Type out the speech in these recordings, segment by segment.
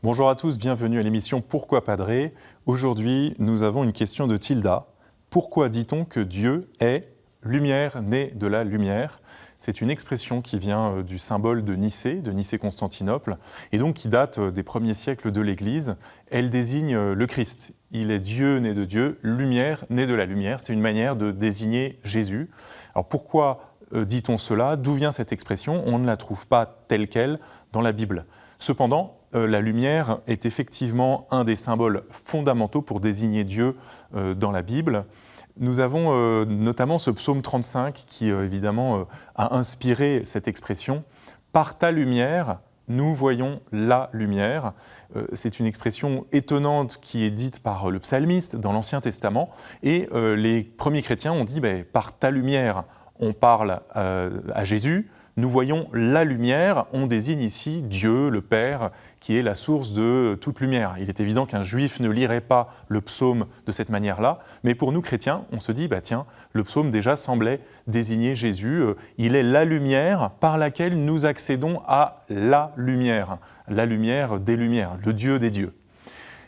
Bonjour à tous, bienvenue à l'émission Pourquoi Padré. Aujourd'hui, nous avons une question de Tilda. Pourquoi dit-on que Dieu est lumière née de la lumière ? C'est une expression qui vient du symbole de Nicée-Constantinople, et donc qui date des premiers siècles de l'Église. Elle désigne le Christ. Il est Dieu né de Dieu, lumière née de la lumière. C'est une manière de désigner Jésus. Alors pourquoi dit-on cela ? D'où vient cette expression ? On ne la trouve pas telle qu'elle dans la Bible. Cependant, la lumière est effectivement un des symboles fondamentaux pour désigner Dieu dans la Bible. Nous avons notamment ce psaume 35 qui, évidemment, a inspiré cette expression. « Par ta lumière, nous voyons la lumière ». C'est une expression étonnante qui est dite par le psalmiste dans l'Ancien Testament. Et les premiers chrétiens ont dit « Par ta lumière, on parle à Jésus ». Nous voyons la lumière, on désigne ici Dieu, le Père, qui est la source de toute lumière. Il est évident qu'un juif ne lirait pas le psaume de cette manière-là, mais pour nous chrétiens, on se dit, tiens, le psaume déjà semblait désigner Jésus. Il est la lumière par laquelle nous accédons à la lumière des lumières, le Dieu des dieux.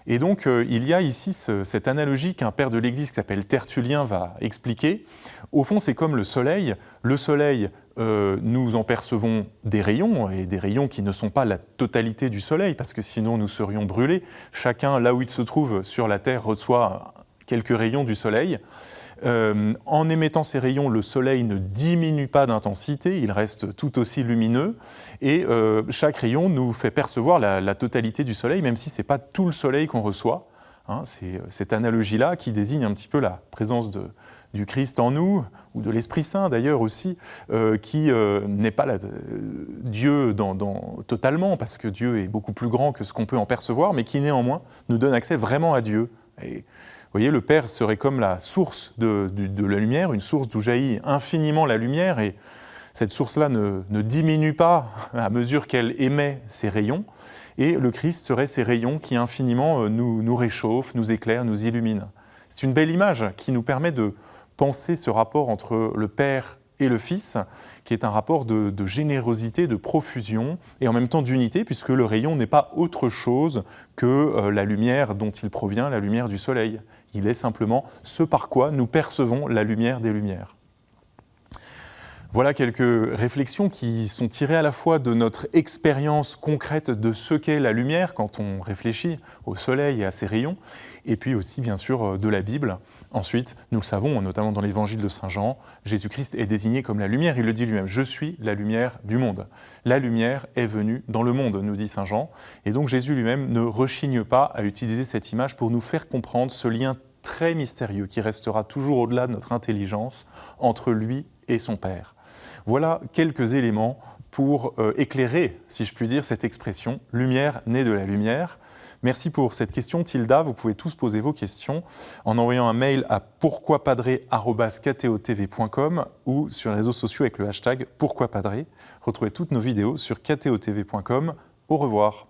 Et donc, il y a ici cette analogie qu'un père de l'Église qui s'appelle Tertullien va expliquer. Au fond, c'est comme le soleil. Le soleil, nous en percevons des rayons, et des rayons qui ne sont pas la totalité du soleil, parce que sinon nous serions brûlés. Chacun, là où il se trouve sur la Terre, reçoit quelques rayons du soleil. En émettant ces rayons, le soleil ne diminue pas d'intensité, il reste tout aussi lumineux, et chaque rayon nous fait percevoir la totalité du soleil, même si ce n'est pas tout le soleil qu'on reçoit. C'est cette analogie-là qui désigne un petit peu la présence du Christ en nous, ou de l'Esprit Saint d'ailleurs aussi, qui n'est pas Dieu totalement, parce que Dieu est beaucoup plus grand que ce qu'on peut en percevoir, mais qui néanmoins nous donne accès vraiment à Dieu. Et vous voyez, le Père serait comme la source de la lumière, une source d'où jaillit infiniment la lumière, et cette source-là ne diminue pas à mesure qu'elle émet ses rayons, et le Christ serait ces rayons qui infiniment nous réchauffent, nous éclairent, nous illuminent. C'est une belle image qui nous permet de penser ce rapport entre le Père et le Fils, qui est un rapport de générosité, de profusion, et en même temps d'unité, puisque le rayon n'est pas autre chose que la lumière dont il provient, la lumière du soleil. Il est simplement ce par quoi nous percevons la lumière des lumières. Voilà quelques réflexions qui sont tirées à la fois de notre expérience concrète de ce qu'est la lumière quand on réfléchit au soleil et à ses rayons, et puis aussi bien sûr de la Bible. Ensuite, nous le savons, notamment dans l'évangile de Saint Jean, Jésus-Christ est désigné comme la lumière, il le dit lui-même, « Je suis la lumière du monde ». La lumière est venue dans le monde, nous dit Saint Jean, et donc Jésus lui-même ne rechigne pas à utiliser cette image pour nous faire comprendre ce lien très mystérieux qui restera toujours au-delà de notre intelligence entre lui et son Père. Voilà quelques éléments pour éclairer, si je puis dire, cette expression « lumière née de la lumière ». Merci pour cette question, Tilda. Vous pouvez tous poser vos questions en envoyant un mail à pourquoipadré@ktotv.com ou sur les réseaux sociaux avec le hashtag pourquoipadré. Retrouvez toutes nos vidéos sur ktotv.com. Au revoir.